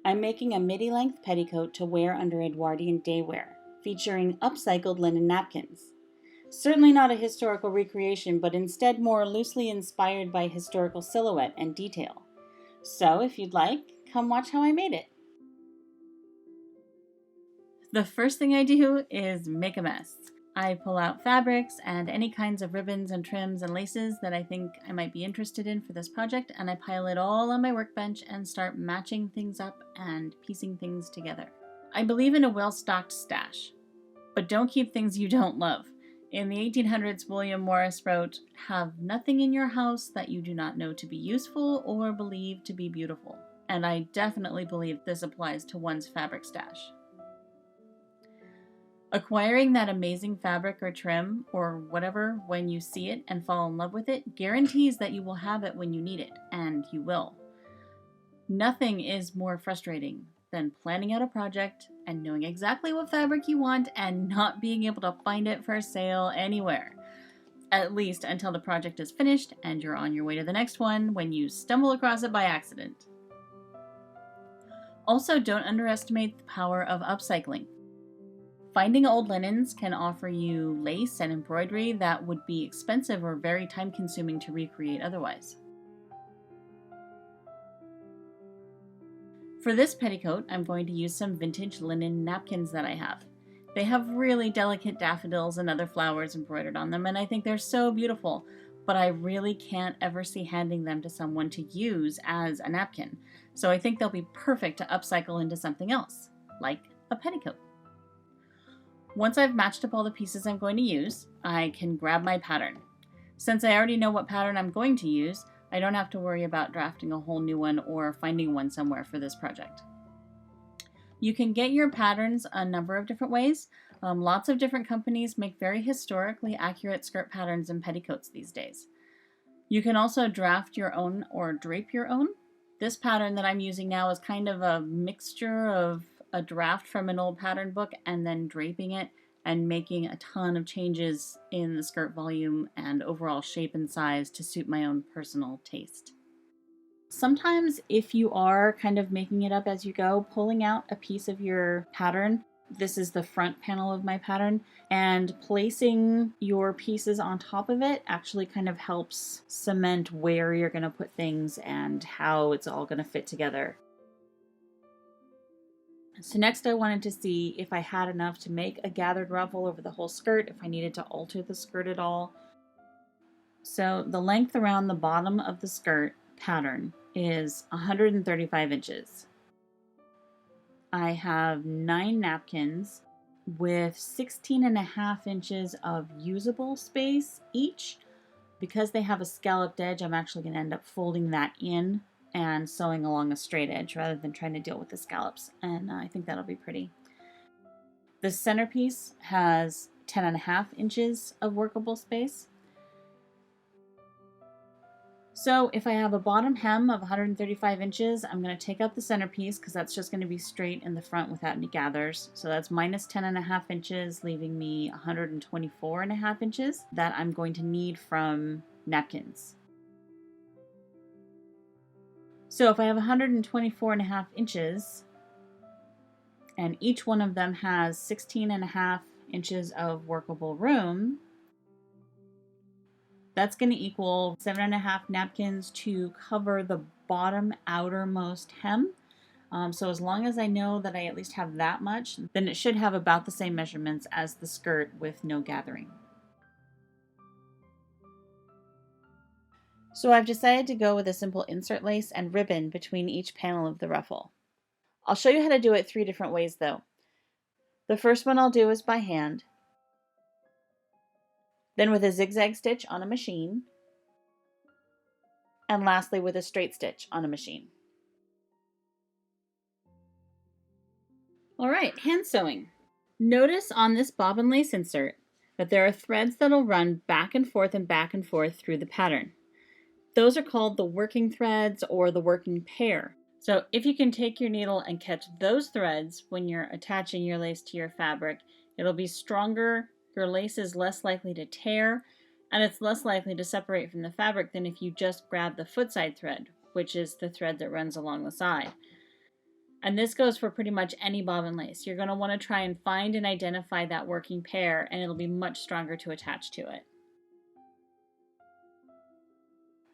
I'm making a midi-length petticoat to wear under Edwardian daywear, featuring upcycled linen napkins. Certainly not a historical recreation, but instead more loosely inspired by historical silhouette and detail. So if you'd like, come watch how I made it. The first thing I do is make a mess. I pull out fabrics and any kinds of ribbons and trims and laces that I think I might be interested in for this project, and I pile it all on my workbench and start matching things up and piecing things together. I believe in a well-stocked stash, but don't keep things you don't love. In the 1800s, William Morris wrote, "Have nothing in your house that you do not know to be useful or believe to be beautiful." And I definitely believe this applies to one's fabric stash. Acquiring that amazing fabric or trim or whatever when you see it and fall in love with it guarantees that you will have it when you need it, and you will. Nothing is more frustrating than planning out a project and knowing exactly what fabric you want and not being able to find it for sale anywhere. At least until the project is finished and you're on your way to the next one when you stumble across it by accident. Also, don't underestimate the power of upcycling. Finding old linens can offer you lace and embroidery that would be expensive or very time-consuming to recreate otherwise. For this petticoat, I'm going to use some vintage linen napkins that I have. They have really delicate daffodils and other flowers embroidered on them, and I think they're so beautiful, but I really can't ever see handing them to someone to use as a napkin, so I think they'll be perfect to upcycle into something else, like a petticoat. Once I've matched up all the pieces I'm going to use, I can grab my pattern. Since I already know what pattern I'm going to use, I don't have to worry about drafting a whole new one or finding one somewhere for this project. You can get your patterns a number of different ways. Lots of different companies make very historically accurate skirt patterns and petticoats these days. You can also draft your own or drape your own. This pattern that I'm using now is kind of a mixture of a draft from an old pattern book and then draping it and making a ton of changes in the skirt volume and overall shape and size to suit my own personal taste. Sometimes if you are kind of making it up as you go, pulling out a piece of your pattern, this is the front panel of my pattern, and placing your pieces on top of it actually kind of helps cement where you're going to put things and how it's all going to fit together. So next I wanted to see if I had enough to make a gathered ruffle over the whole skirt, if I needed to alter the skirt at all. So the length around the bottom of the skirt pattern is 135 inches. I have 9 napkins with 16.5 inches of usable space each. Because they have a scalloped edge, I'm actually going to end up folding that in and sewing along a straight edge rather than trying to deal with the scallops, and I think that'll be pretty. The centerpiece has 10.5 inches of workable space. So if I have a bottom hem of 135 inches, I'm going to take out the centerpiece because that's just going to be straight in the front without any gathers. So that's minus 10.5 inches, leaving me 124.5 inches that I'm going to need from napkins. So if I have 124.5 inches, and each one of them has 16.5 inches of workable room, that's going to equal 7.5 napkins to cover the bottom outermost hem. So as long as I know that I at least have that much, then it should have about the same measurements as the skirt with no gathering. So I've decided to go with a simple insert lace and ribbon between each panel of the ruffle. I'll show you how to do it 3 different ways though. The first one I'll do is by hand, then with a zigzag stitch on a machine, and lastly with a straight stitch on a machine. Alright, hand sewing. Notice on this bobbin lace insert that there are threads that'll run back and forth through the pattern. Those are called the working threads or the working pair. So if you can take your needle and catch those threads when you're attaching your lace to your fabric, it'll be stronger, your lace is less likely to tear, and it's less likely to separate from the fabric than if you just grab the footside thread, which is the thread that runs along the side. And this goes for pretty much any bobbin lace. You're going to want to try and find and identify that working pair, and it'll be much stronger to attach to it.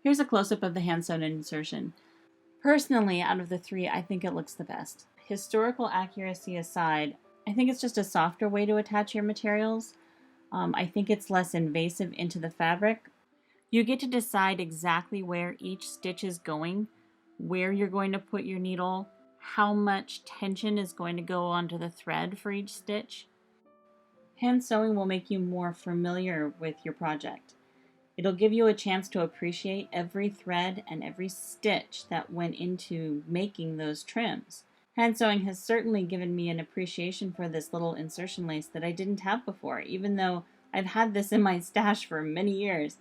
Here's a close-up of the hand-sewn insertion. Personally, out of the three, I think it looks the best. Historical accuracy aside, I think it's just a softer way to attach your materials. I think it's less invasive into the fabric. You get to decide exactly where each stitch is going, where you're going to put your needle, how much tension is going to go onto the thread for each stitch. Hand sewing will make you more familiar with your project. It'll give you a chance to appreciate every thread and every stitch that went into making those trims. Hand sewing has certainly given me an appreciation for this little insertion lace that I didn't have before, even though I've had this in my stash for many years.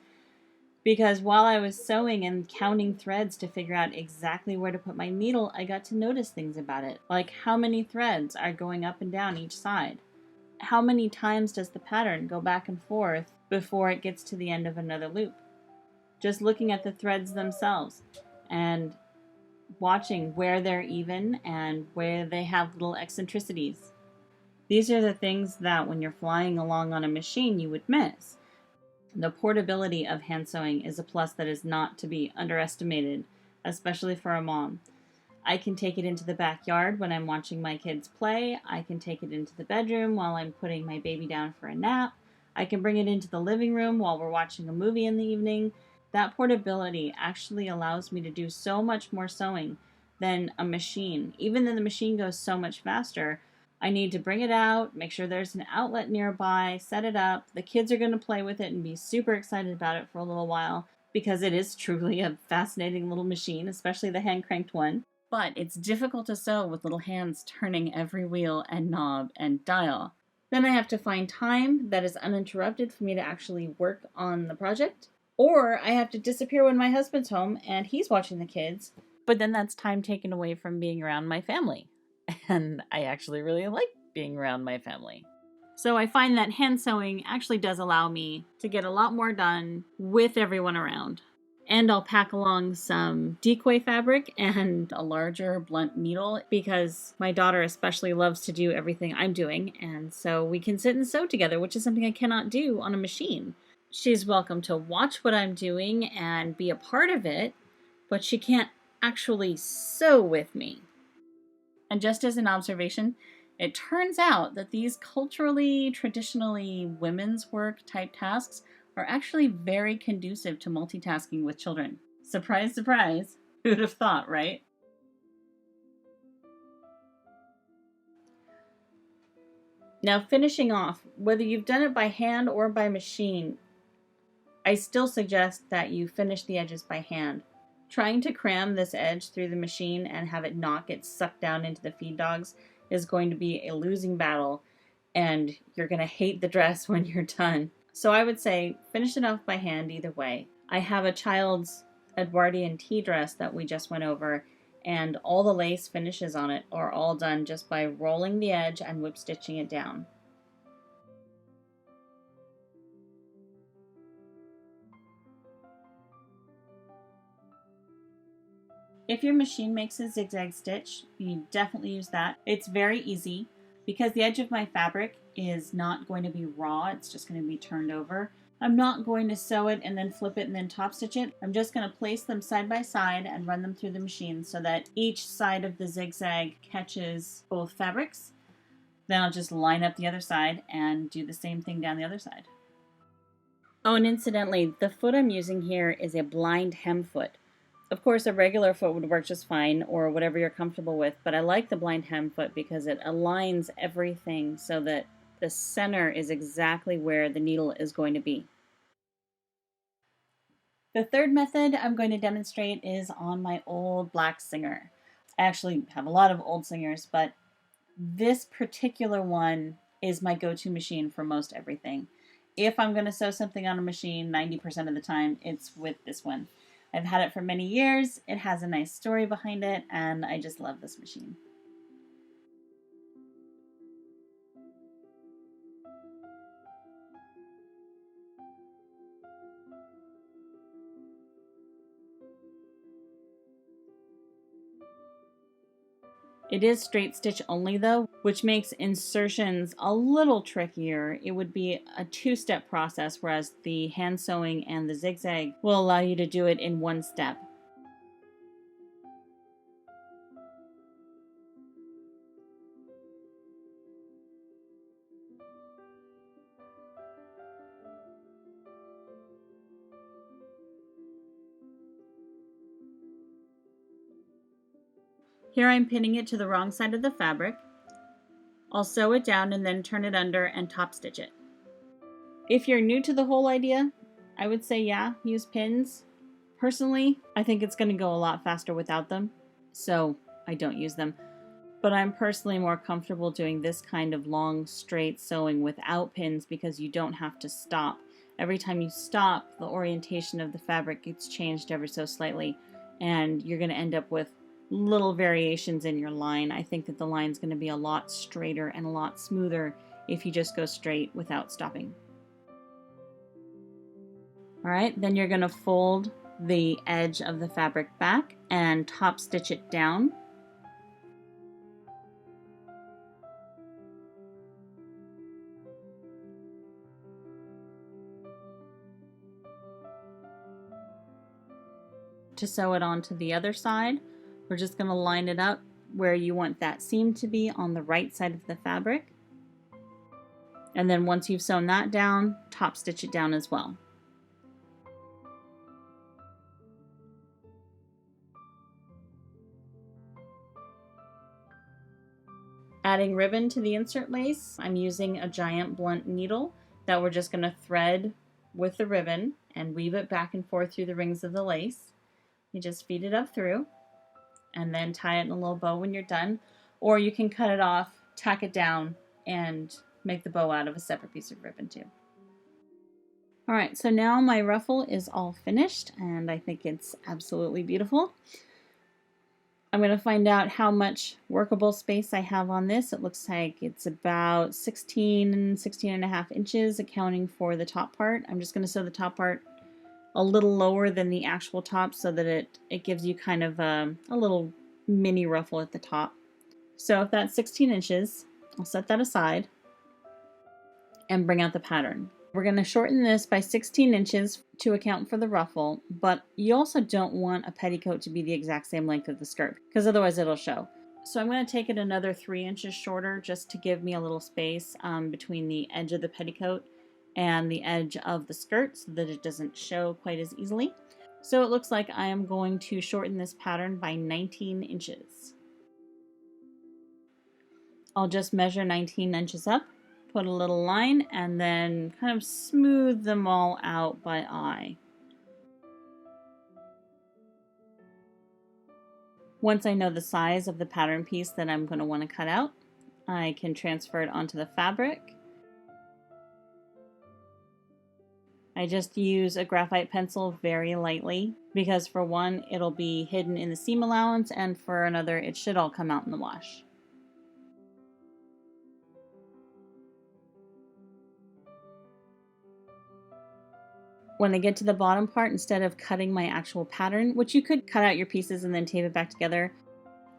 Because while I was sewing and counting threads to figure out exactly where to put my needle, I got to notice things about it, like how many threads are going up and down each side. How many times does the pattern go back and forth before it gets to the end of another loop? Just looking at the threads themselves and watching where they're even and where they have little eccentricities. These are the things that when you're flying along on a machine you would miss. The portability of hand sewing is a plus that is not to be underestimated, especially for a mom. I can take it into the backyard when I'm watching my kids play. I can take it into the bedroom while I'm putting my baby down for a nap. I can bring it into the living room while we're watching a movie in the evening. That portability actually allows me to do so much more sewing than a machine. Even though the machine goes so much faster, I need to bring it out, make sure there's an outlet nearby, set it up. The kids are going to play with it and be super excited about it for a little while because it is truly a fascinating little machine, especially the hand-cranked one. But it's difficult to sew with little hands turning every wheel and knob and dial. Then I have to find time that is uninterrupted for me to actually work on the project. Or I have to disappear when my husband's home and he's watching the kids. But then that's time taken away from being around my family. And I actually really like being around my family. So I find that hand sewing actually does allow me to get a lot more done with everyone around. And I'll pack along some decoy fabric and a larger blunt needle because my daughter especially loves to do everything I'm doing. And so we can sit and sew together, which is something I cannot do on a machine. She's welcome to watch what I'm doing and be a part of it, but she can't actually sew with me. And just as an observation, it turns out that these culturally, traditionally women's work type tasks are actually very conducive to multitasking with children. Surprise, surprise. Who'd have thought, right? Now, finishing off, whether you've done it by hand or by machine, I still suggest that you finish the edges by hand. Trying to cram this edge through the machine and have it not get sucked down into the feed dogs is going to be a losing battle, and you're going to hate the dress when you're done. So I would say finish it off by hand either way. I have a child's Edwardian tea dress that we just went over, and all the lace finishes on it are all done just by rolling the edge and whip stitching it down. If your machine makes a zigzag stitch, you definitely use that. It's very easy because the edge of my fabric is not going to be raw, it's just going to be turned over. I'm not going to sew it and then flip it and then top stitch it. I'm just going to place them side by side and run them through the machine so that each side of the zigzag catches both fabrics. Then I'll just line up the other side and do the same thing down the other side. Oh, and incidentally, the foot I'm using here is a blind hem foot. Of course, a regular foot would work just fine, or whatever you're comfortable with, but I like the blind hem foot because it aligns everything so that the center is exactly where the needle is going to be. The third method I'm going to demonstrate is on my old black Singer. I actually have a lot of old Singers, but this particular one is my go-to machine for most everything. If I'm going to sew something on a machine, 90% of the time, it's with this one. I've had it for many years, it has a nice story behind it, and I just love this machine. It is straight stitch only though, which makes insertions a little trickier. It would be a two-step process, whereas the hand sewing and the zigzag will allow you to do it in one step. Here I'm pinning it to the wrong side of the fabric. I'll sew it down and then turn it under and top stitch it. If you're new to the whole idea, I would say yeah, use pins. Personally, I think it's going to go a lot faster without them, so I don't use them. But I'm personally more comfortable doing this kind of long, straight sewing without pins because you don't have to stop. Every time you stop, the orientation of the fabric gets changed ever so slightly, and you're going to end up with little variations in your line. I think that the line's going to be a lot straighter and a lot smoother if you just go straight without stopping. Alright, then you're going to fold the edge of the fabric back and top stitch it down. To sew it onto the other side, we're just going to line it up where you want that seam to be on the right side of the fabric. And then once you've sewn that down, top stitch it down as well. Adding ribbon to the insert lace, I'm using a giant blunt needle that we're just going to thread with the ribbon and weave it back and forth through the rings of the lace. You just feed it up through and then tie it in a little bow when you're done, or you can cut it off, tack it down, and make the bow out of a separate piece of ribbon too. Alright, so now my ruffle is all finished and I think it's absolutely beautiful. I'm going to find out how much workable space I have on this. It looks like it's about 16 and a half inches, accounting for the top part. I'm just going to sew the top part a little lower than the actual top so that it gives you kind of a little mini ruffle at the top. So if that's 16 inches, I'll set that aside and bring out the pattern. We're going to shorten this by 16 inches to account for the ruffle, but you also don't want a petticoat to be the exact same length of the skirt because otherwise it'll show. So I'm going to take it another 3 inches shorter just to give me a little space between the edge of the petticoat and the edge of the skirt so that it doesn't show quite as easily. So it looks like I am going to shorten this pattern by 19 inches. I'll just measure 19 inches up, put a little line, and then kind of smooth them all out by eye. Once I know the size of the pattern piece that I'm going to want to cut out, I can transfer it onto the fabric. I just use a graphite pencil very lightly because for one, it'll be hidden in the seam allowance, and for another, it should all come out in the wash. When I get to the bottom part, instead of cutting my actual pattern, which you could cut out your pieces and then tape it back together,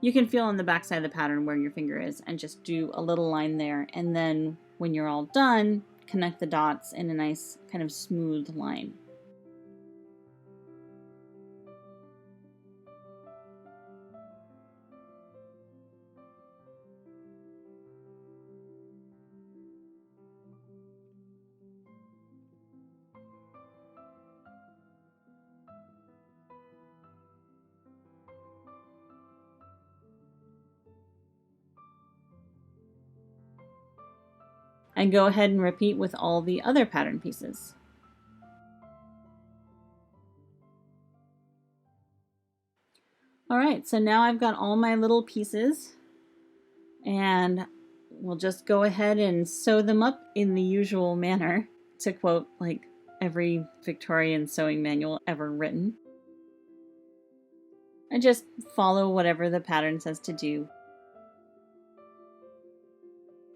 you can feel on the back side of the pattern where your finger is and just do a little line there. And then when you're all done, connect the dots in a nice kind of smooth line. And go ahead and repeat with all the other pattern pieces. Alright, so now I've got all my little pieces, and we'll just go ahead and sew them up in the usual manner, to quote like every Victorian sewing manual ever written. I just follow whatever the pattern says to do.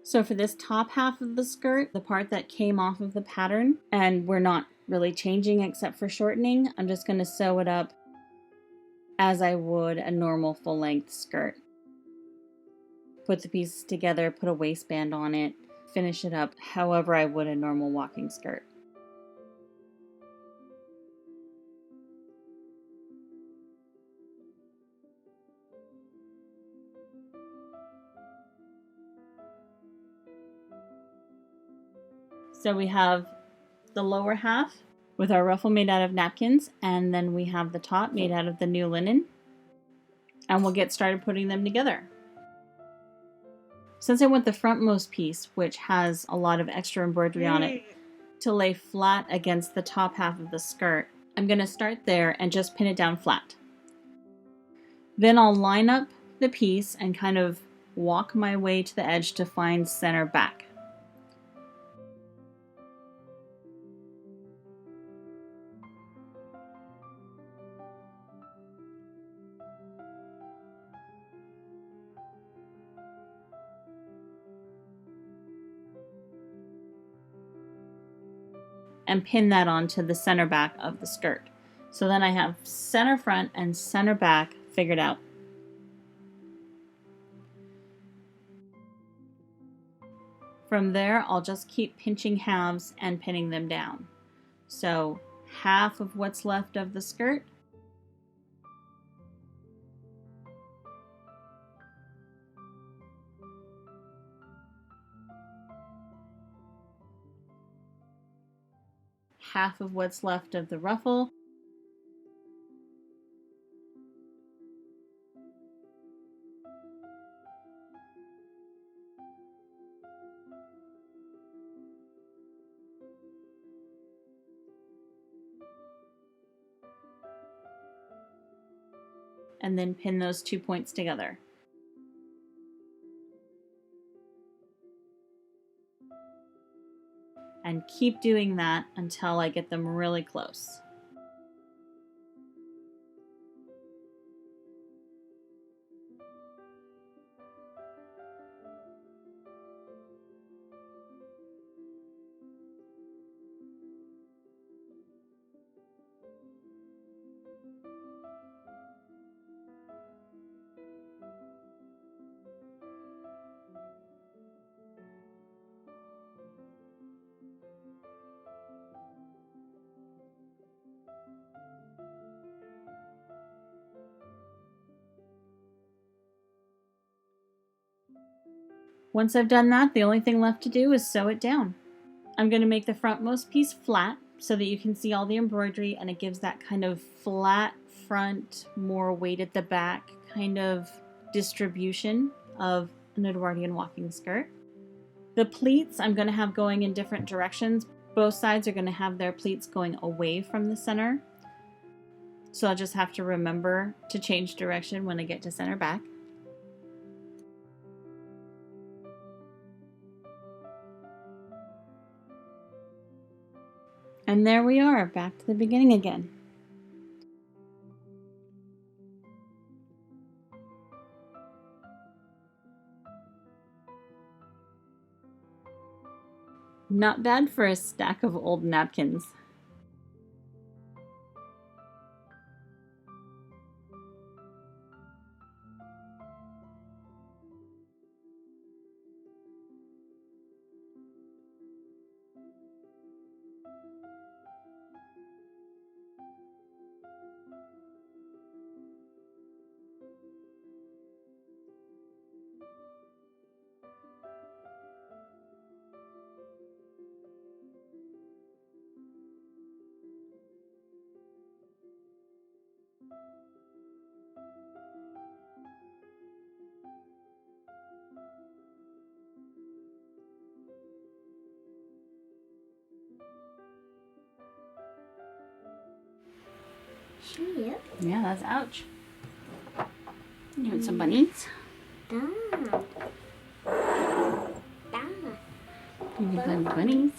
So for this top half of the skirt, the part that came off of the pattern, and we're not really changing except for shortening, I'm just going to sew it up as I would a normal full-length skirt. put the pieces together, put a waistband on it, finish it up however I would a normal walking skirt. So we have the lower half with our ruffle made out of napkins, and then we have the top made out of the new linen. And we'll get started putting them together. Since I want the frontmost piece, which has a lot of extra embroidery on it, to lay flat against the top half of the skirt, I'm going to start there and just pin it down flat. Then I'll line up the piece and kind of walk my way to the edge to find center back. And pin that onto the center back of the skirt. So then I have center front and center back figured out. From there, I'll just keep pinching halves and pinning them down. So half of what's left of the skirt, half of what's left of the ruffle, and then pin those 2 points together. And keep doing that until I get them really close. Once I've done that, the only thing left to do is sew it down. I'm going to make the frontmost piece flat so that you can see all the embroidery, and it gives that kind of flat front, more weight at the back kind of distribution of an Edwardian walking skirt. The pleats I'm going to have going in different directions. Both sides are going to have their pleats going away from the center. So I'll just have to remember to change direction when I get to center back. And there we are, back to the beginning again. Not bad for a stack of old napkins. Yep. Yeah, that's ouch. You want some bunnies? Da. Da. You can play with bunnies.